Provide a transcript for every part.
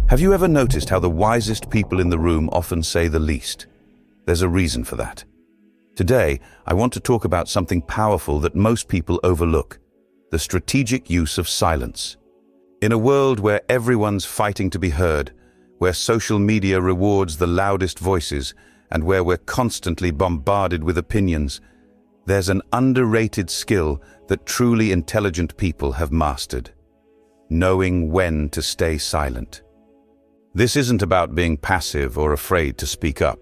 Have you ever noticed how the wisest people in the room often say the least? There's a reason for that. Today, I want to talk about something powerful that most people overlook: the strategic use of silence. In a world where everyone's fighting to be heard, where social media rewards the loudest voices, and where we're constantly bombarded with opinions, there's an underrated skill that truly intelligent people have mastered: knowing when to stay silent. This isn't about being passive or afraid to speak up.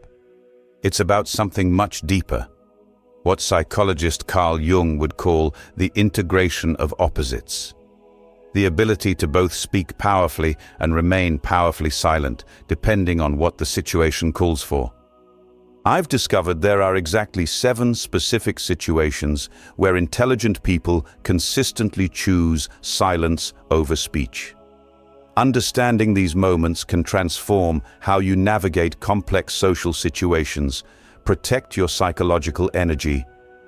It's about something much deeper, what psychologist Carl Jung would call the integration of opposites. The ability to both speak powerfully and remain powerfully silent, depending on what the situation calls for. I've discovered there are exactly 7 specific situations where intelligent people consistently choose silence over speech. Understanding these moments can transform how you navigate complex social situations, protect your psychological energy,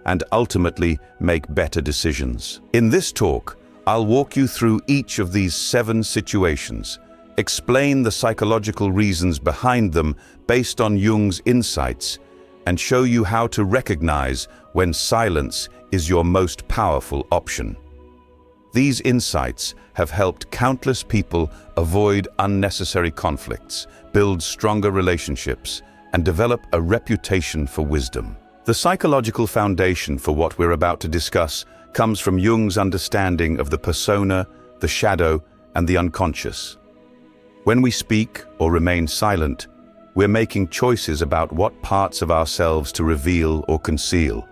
and ultimately make better decisions. In this talk, I'll walk you through each of these 7 situations, explain the psychological reasons behind them based on Jung's insights, and show you how to recognize when silence is your most powerful option. These insights have helped countless people avoid unnecessary conflicts, build stronger relationships, and develop a reputation for wisdom. The psychological foundation for what we're about to discuss comes from Jung's understanding of the persona, the shadow, and the unconscious. When we speak or remain silent, we're making choices about what parts of ourselves to reveal or conceal,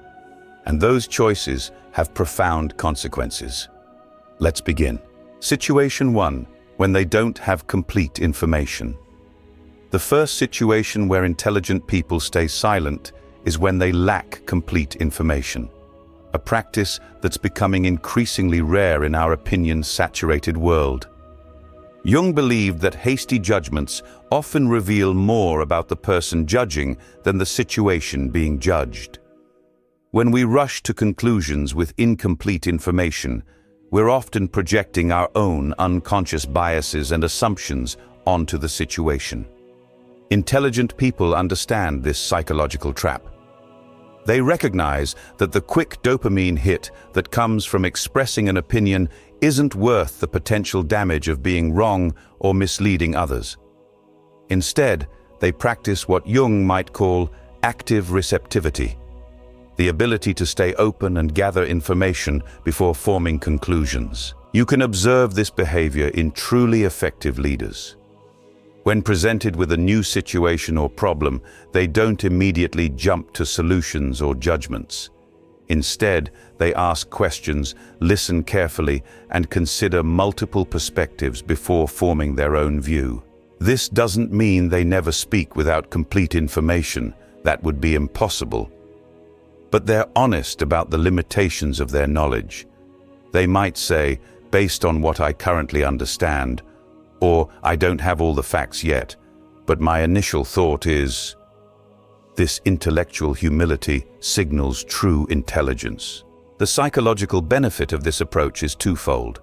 and those choices have profound consequences. Let's begin. Situation 1, when they don't have complete information. The first situation where intelligent people stay silent is when they lack complete information, a practice that's becoming increasingly rare in our opinion-saturated world. Jung believed that hasty judgments often reveal more about the person judging than the situation being judged. When we rush to conclusions with incomplete information, we're often projecting our own unconscious biases and assumptions onto the situation. Intelligent people understand this psychological trap. They recognize that the quick dopamine hit that comes from expressing an opinion isn't worth the potential damage of being wrong or misleading others. Instead, they practice what Jung might call active receptivity, the ability to stay open and gather information before forming conclusions. You can observe this behavior in truly effective leaders. When presented with a new situation or problem, they don't immediately jump to solutions or judgments. Instead, they ask questions, listen carefully, and consider multiple perspectives before forming their own view. This doesn't mean they never speak without complete information. That would be impossible. But they're honest about the limitations of their knowledge. They might say, based on what I currently understand, or I don't have all the facts yet, but my initial thought is. This intellectual humility signals true intelligence. The psychological benefit of this approach is twofold.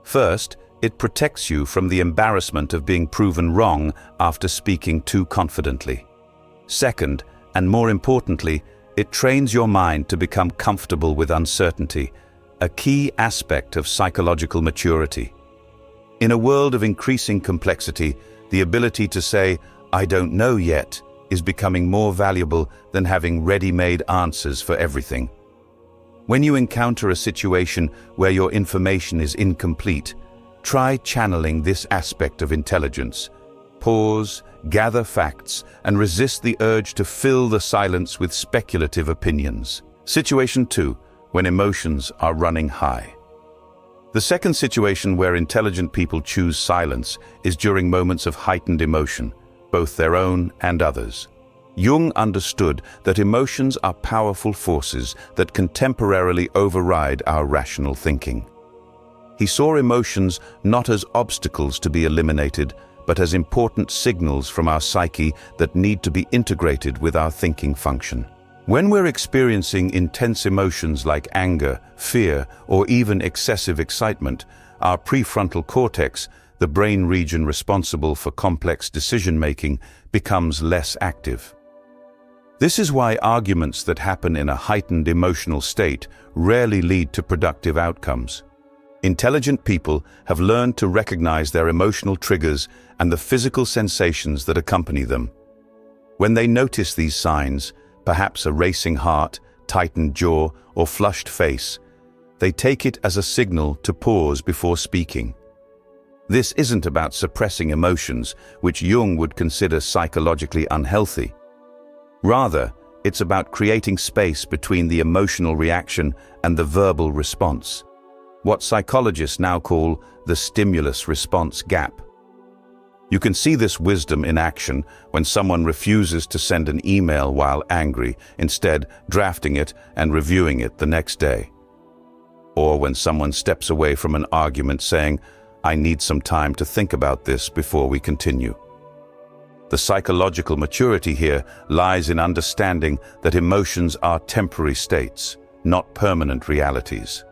First, it protects you from the embarrassment of being proven wrong after speaking too confidently. Second, and more importantly, it trains your mind to become comfortable with uncertainty, a key aspect of psychological maturity. In a world of increasing complexity, the ability to say, "I don't know yet," is becoming more valuable than having ready-made answers for everything. When you encounter a situation where your information is incomplete, try channeling this aspect of intelligence. Pause, gather facts, and resist the urge to fill the silence with speculative opinions. Situation 2, when emotions are running high. The second situation where intelligent people choose silence is during moments of heightened emotion, both their own and others. Jung understood that emotions are powerful forces that can temporarily override our rational thinking. He saw emotions not as obstacles to be eliminated, but as important signals from our psyche that need to be integrated with our thinking function. When we're experiencing intense emotions like anger, fear, or even excessive excitement, our prefrontal cortex, the brain region responsible for complex decision-making becomes less active. This is why arguments that happen in a heightened emotional state rarely lead to productive outcomes. Intelligent people have learned to recognize their emotional triggers and the physical sensations that accompany them. When they notice these signs, perhaps a racing heart, tightened jaw, or flushed face, they take it as a signal to pause before speaking. This isn't about suppressing emotions, which Jung would consider psychologically unhealthy. Rather, it's about creating space between the emotional reaction and the verbal response, what psychologists now call the stimulus-response gap. You can see this wisdom in action when someone refuses to send an email while angry, instead drafting it and reviewing it the next day. Or when someone steps away from an argument saying, "I need some time to think about this before we continue." The psychological maturity here lies in understanding that emotions are temporary states, not permanent realities.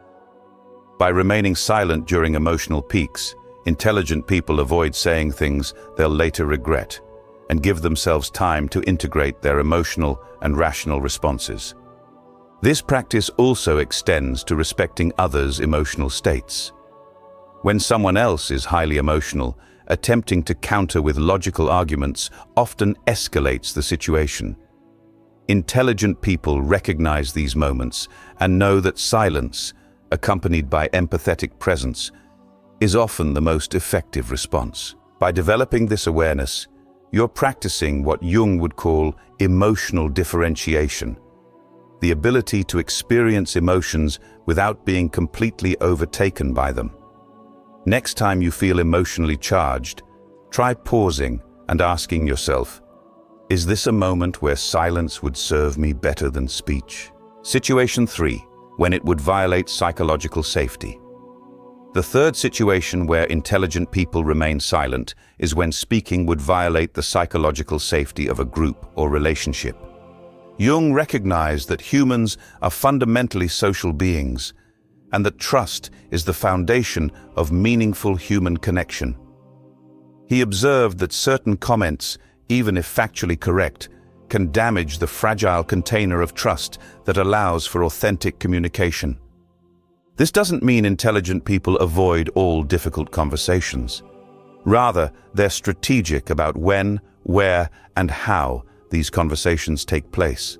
By remaining silent during emotional peaks, intelligent people avoid saying things they'll later regret and give themselves time to integrate their emotional and rational responses. This practice also extends to respecting others' emotional states. When someone else is highly emotional, attempting to counter with logical arguments often escalates the situation. Intelligent people recognize these moments and know that silence, accompanied by empathetic presence, is often the most effective response. By developing this awareness, you're practicing what Jung would call emotional differentiation, the ability to experience emotions without being completely overtaken by them. Next time you feel emotionally charged, try pausing and asking yourself, is this a moment where silence would serve me better than speech? Situation 3, when it would violate psychological safety. The third situation where intelligent people remain silent is when speaking would violate the psychological safety of a group or relationship. Jung recognized that humans are fundamentally social beings, and that trust is the foundation of meaningful human connection. He observed that certain comments, even if factually correct, can damage the fragile container of trust that allows for authentic communication. This doesn't mean intelligent people avoid all difficult conversations. Rather, they're strategic about when, where, and how these conversations take place.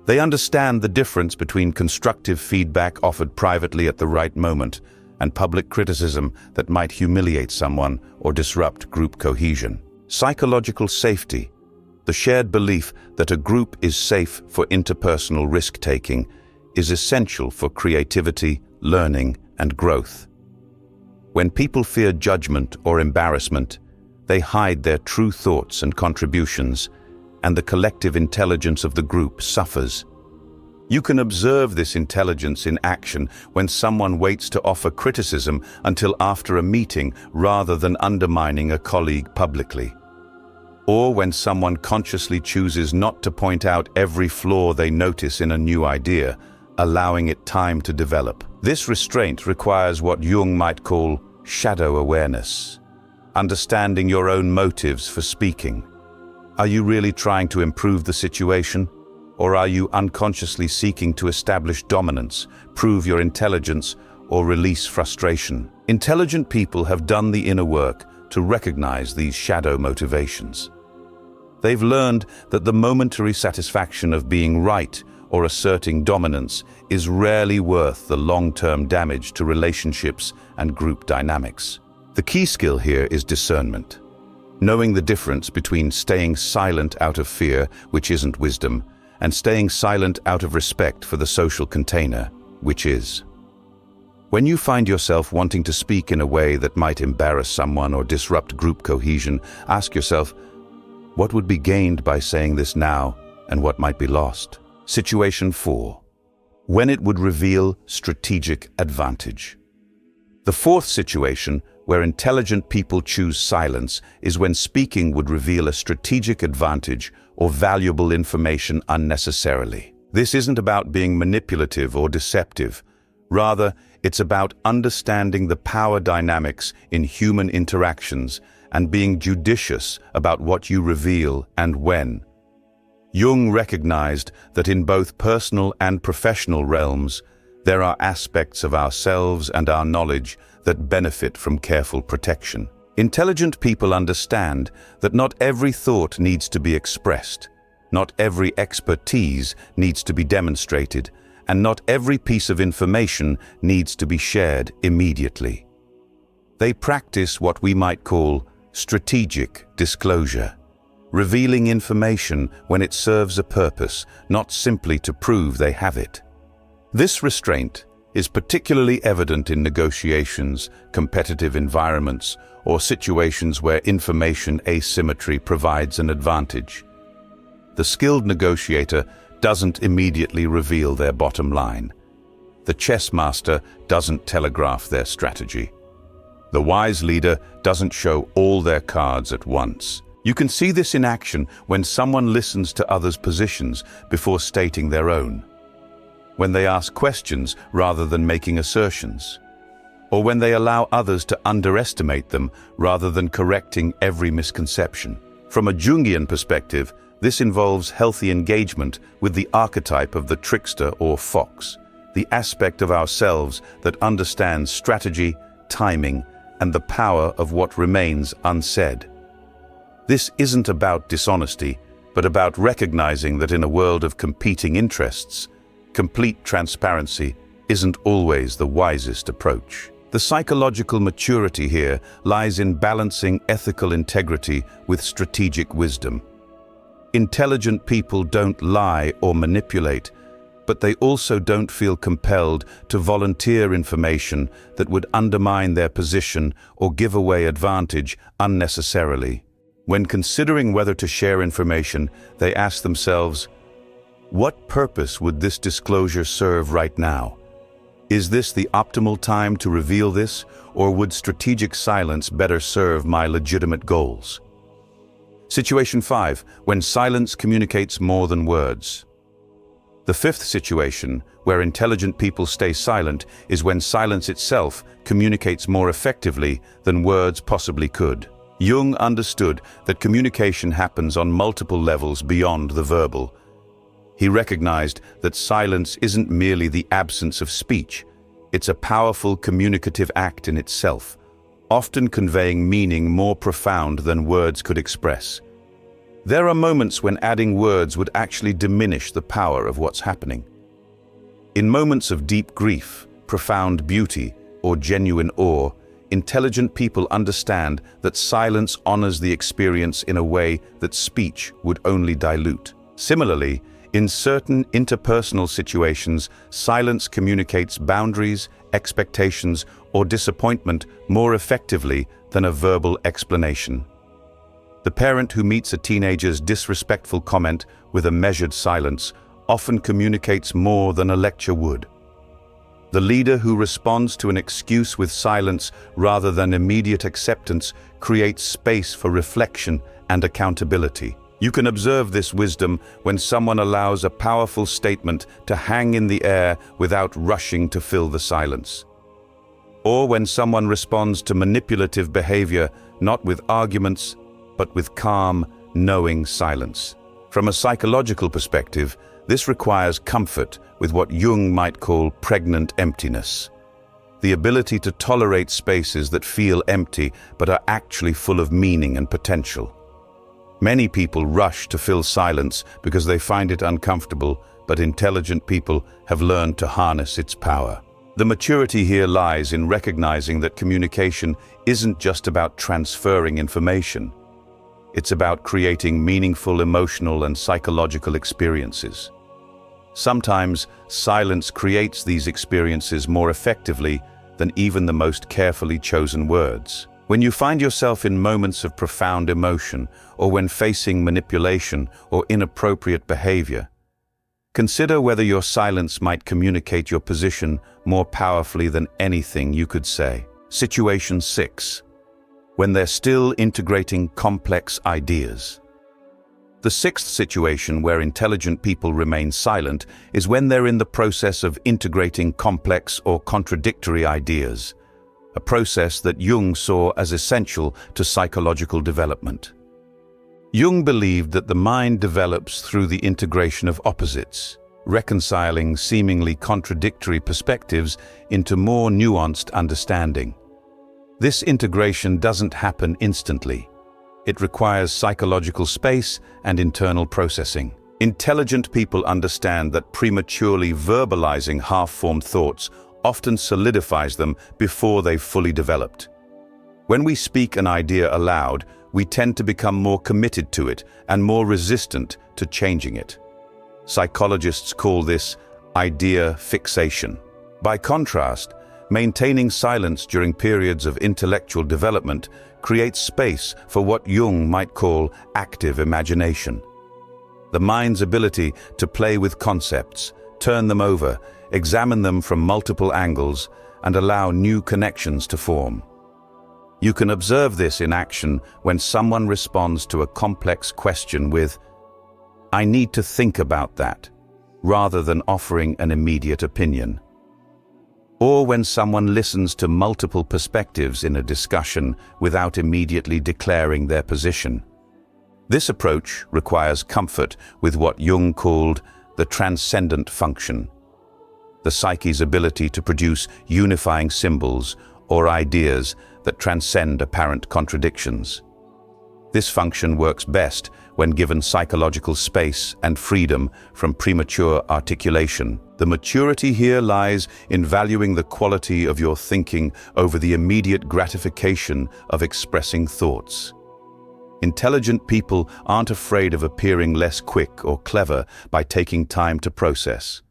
They understand the difference between constructive feedback offered privately at the right moment and public criticism that might humiliate someone or disrupt group cohesion. Psychological safety, the shared belief that a group is safe for interpersonal risk-taking, is essential for creativity, learning, and growth. When people fear judgment or embarrassment, they hide their true thoughts and contributions, and the collective intelligence of the group suffers. You can observe this intelligence in action when someone waits to offer criticism until after a meeting rather than undermining a colleague publicly. Or when someone consciously chooses not to point out every flaw they notice in a new idea, allowing it time to develop. This restraint requires what Jung might call shadow awareness, understanding your own motives for speaking. Are you really trying to improve the situation? Or are you unconsciously seeking to establish dominance, prove your intelligence, or release frustration? Intelligent people have done the inner work to recognize these shadow motivations. They've learned that the momentary satisfaction of being right or asserting dominance is rarely worth the long-term damage to relationships and group dynamics. The key skill here is discernment. Knowing the difference between staying silent out of fear, which isn't wisdom, and staying silent out of respect for the social container, which is. When you find yourself wanting to speak in a way that might embarrass someone or disrupt group cohesion, ask yourself, what would be gained by saying this now, and what might be lost? Situation 4. When it would reveal strategic advantage. The fourth situation, where intelligent people choose silence, is when speaking would reveal a strategic advantage or valuable information unnecessarily. This isn't about being manipulative or deceptive. Rather, It's about understanding the power dynamics in human interactions and being judicious about what you reveal and when. Jung recognized that in both personal and professional realms, there are aspects of ourselves and our knowledge that benefit from careful protection. Intelligent people understand that not every thought needs to be expressed, not every expertise needs to be demonstrated, and not every piece of information needs to be shared immediately. They practice what we might call strategic disclosure, revealing information when it serves a purpose, not simply to prove they have it. This restraint is particularly evident in negotiations, competitive environments, or situations where information asymmetry provides an advantage. The skilled negotiator doesn't immediately reveal their bottom line. The chess master doesn't telegraph their strategy. The wise leader doesn't show all their cards at once. You can see this in action when someone listens to others' positions before stating their own, when they ask questions rather than making assertions, or when they allow others to underestimate them rather than correcting every misconception. From a Jungian perspective, this involves healthy engagement with the archetype of the trickster or fox, the aspect of ourselves that understands strategy, timing, and the power of what remains unsaid. This isn't about dishonesty, but about recognizing that in a world of competing interests, complete transparency isn't always the wisest approach. The psychological maturity here lies in balancing ethical integrity with strategic wisdom. Intelligent people don't lie or manipulate, but they also don't feel compelled to volunteer information that would undermine their position or give away advantage unnecessarily. When considering whether to share information, they ask themselves, what purpose would this disclosure serve right now? Is this the optimal time to reveal this, or would strategic silence better serve my legitimate goals? Situation 5. When silence communicates more than words. The fifth situation, where intelligent people stay silent, is when silence itself communicates more effectively than words possibly could. Jung understood that communication happens on multiple levels beyond the verbal. He recognized that silence isn't merely the absence of speech. It's a powerful communicative act in itself, often conveying meaning more profound than words could express. There are moments when adding words would actually diminish the power of what's happening. In moments of deep grief, profound beauty, or genuine awe, intelligent people understand that silence honors the experience in a way that speech would only dilute. Similarly, in certain interpersonal situations, silence communicates boundaries, expectations, or disappointment more effectively than a verbal explanation. The parent who meets a teenager's disrespectful comment with a measured silence often communicates more than a lecture would. The leader who responds to an excuse with silence rather than immediate acceptance creates space for reflection and accountability. You can observe this wisdom when someone allows a powerful statement to hang in the air without rushing to fill the silence. Or when someone responds to manipulative behavior not with arguments, but with calm, knowing silence. From a psychological perspective, this requires comfort with what Jung might call pregnant emptiness. The ability to tolerate spaces that feel empty but are actually full of meaning and potential. Many people rush to fill silence because they find it uncomfortable, but intelligent people have learned to harness its power. The maturity here lies in recognizing that communication isn't just about transferring information. It's about creating meaningful emotional and psychological experiences. Sometimes, silence creates these experiences more effectively than even the most carefully chosen words. When you find yourself in moments of profound emotion, or when facing manipulation or inappropriate behavior, consider whether your silence might communicate your position more powerfully than anything you could say. Situation 6. When they're still integrating complex ideas. The sixth situation where intelligent people remain silent is when they're in the process of integrating complex or contradictory ideas, a process that Jung saw as essential to psychological development. Jung believed that the mind develops through the integration of opposites, reconciling seemingly contradictory perspectives into more nuanced understanding. This integration doesn't happen instantly. It requires psychological space and internal processing. Intelligent people understand that prematurely verbalizing half-formed thoughts often solidifies them before they've fully developed. When we speak an idea aloud, we tend to become more committed to it and more resistant to changing it. Psychologists call this idea fixation. By contrast, maintaining silence during periods of intellectual development creates space for what Jung might call active imagination. The mind's ability to play with concepts, turn them over, examine them from multiple angles, and allow new connections to form. You can observe this in action when someone responds to a complex question with, "I need to think about that," rather than offering an immediate opinion. Or when someone listens to multiple perspectives in a discussion without immediately declaring their position. This approach requires comfort with what Jung called the transcendent function, the psyche's ability to produce unifying symbols or ideas that transcend apparent contradictions. This function works best when given psychological space and freedom from premature articulation. The maturity here lies in valuing the quality of your thinking over the immediate gratification of expressing thoughts. Intelligent people aren't afraid of appearing less quick or clever by taking time to process.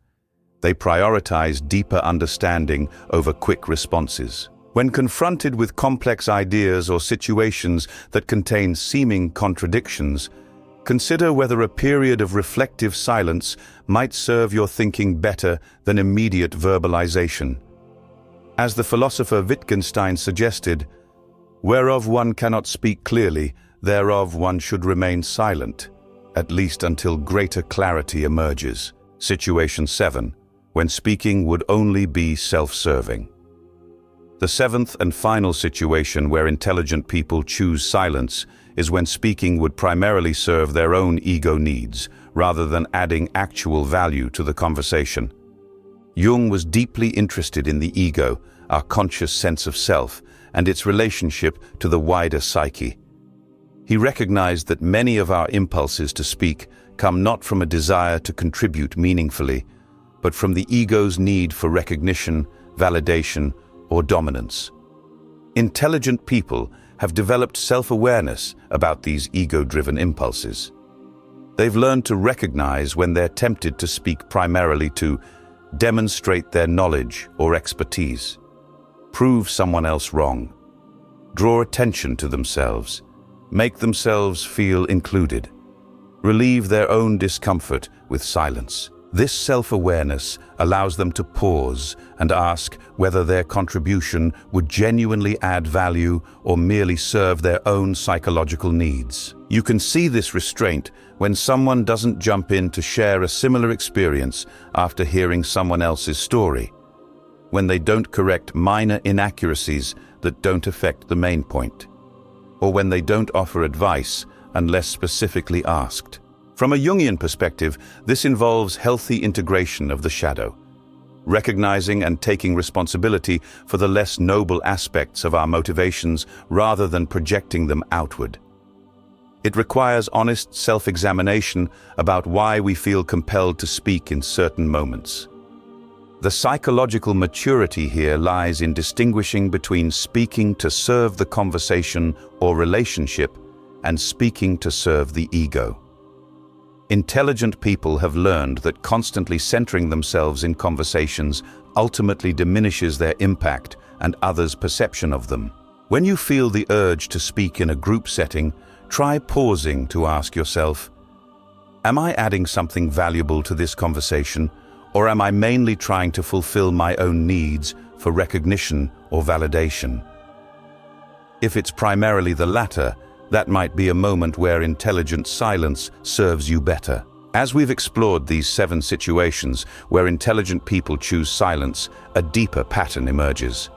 They prioritize deeper understanding over quick responses. When confronted with complex ideas or situations that contain seeming contradictions, consider whether a period of reflective silence might serve your thinking better than immediate verbalization. As the philosopher Wittgenstein suggested, "Whereof one cannot speak clearly, thereof one should remain silent, at least until greater clarity emerges." Situation 7, when speaking would only be self-serving. The seventh and final situation where intelligent people choose silence is when speaking would primarily serve their own ego needs, rather than adding actual value to the conversation. Jung was deeply interested in the ego, our conscious sense of self, and its relationship to the wider psyche. He recognized that many of our impulses to speak come not from a desire to contribute meaningfully, but from the ego's need for recognition, validation, or dominance. Intelligent people have developed self-awareness about these ego-driven impulses. They've learned to recognize when they're tempted to speak primarily to demonstrate their knowledge or expertise, prove someone else wrong, draw attention to themselves, make themselves feel included, relieve their own discomfort with silence. This self-awareness allows them to pause and ask whether their contribution would genuinely add value or merely serve their own psychological needs. You can see this restraint when someone doesn't jump in to share a similar experience after hearing someone else's story, when they don't correct minor inaccuracies that don't affect the main point, or when they don't offer advice unless specifically asked. From a Jungian perspective, this involves healthy integration of the shadow, recognizing and taking responsibility for the less noble aspects of our motivations rather than projecting them outward. It requires honest self-examination about why we feel compelled to speak in certain moments. The psychological maturity here lies in distinguishing between speaking to serve the conversation or relationship and speaking to serve the ego. Intelligent people have learned that constantly centering themselves in conversations ultimately diminishes their impact and others' perception of them. When you feel the urge to speak in a group setting, try pausing to ask yourself, am I adding something valuable to this conversation, or am I mainly trying to fulfill my own needs for recognition or validation? If it's primarily the latter, That might be a moment where intelligent silence serves you better. As we've explored these 7 situations where intelligent people choose silence, a deeper pattern emerges.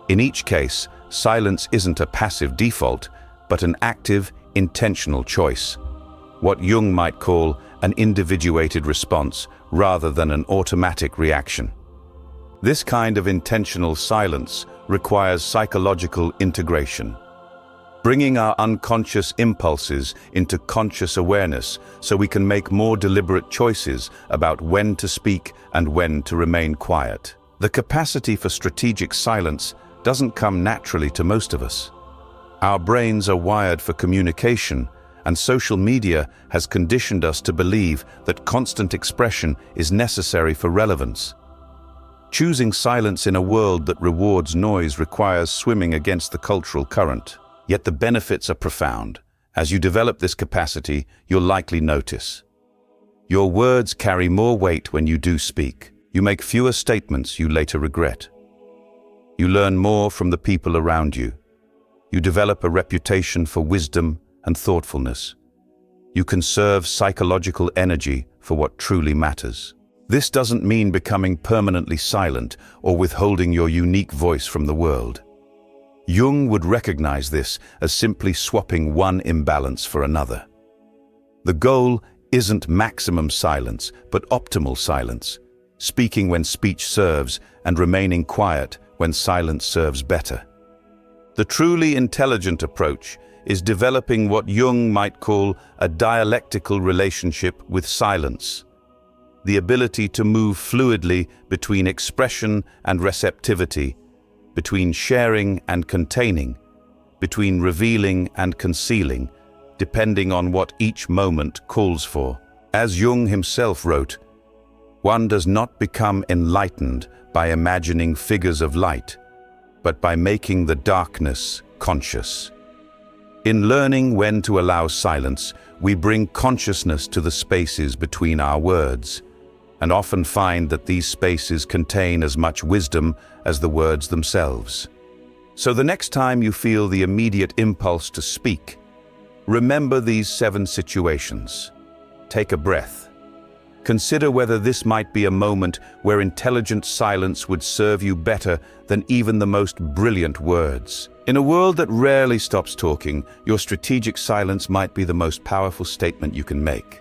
In each case, silence isn't a passive default, but an active, intentional choice. What Jung might call an individuated response rather than an automatic reaction. This kind of intentional silence requires psychological integration, bringing our unconscious impulses into conscious awareness so we can make more deliberate choices about when to speak and when to remain quiet. The capacity for strategic silence doesn't come naturally to most of us. Our brains are wired for communication, and social media has conditioned us to believe that constant expression is necessary for relevance. Choosing silence in a world that rewards noise requires swimming against the cultural current. Yet the benefits are profound. As you develop this capacity, you'll likely notice. Your words carry more weight when you do speak. You make fewer statements you later regret. You learn more from the people around you. You develop a reputation for wisdom and thoughtfulness. You conserve psychological energy for what truly matters. This doesn't mean becoming permanently silent or withholding your unique voice from the world. Jung would recognize this as simply swapping one imbalance for another. The goal isn't maximum silence, but optimal silence, speaking when speech serves and remaining quiet when silence serves better. The truly intelligent approach is developing what Jung might call a dialectical relationship with silence, the ability to move fluidly between expression and receptivity, between sharing and containing, between revealing and concealing, depending on what each moment calls for. As Jung himself wrote, one does not become enlightened by imagining figures of light, but by making the darkness conscious. In learning when to allow silence, we bring consciousness to the spaces between our words, and often find that these spaces contain as much wisdom as the words themselves. So the next time you feel the immediate impulse to speak, remember these 7 situations. Take a breath. Consider whether this might be a moment where intelligent silence would serve you better than even the most brilliant words. In a world that rarely stops talking, your strategic silence might be the most powerful statement you can make.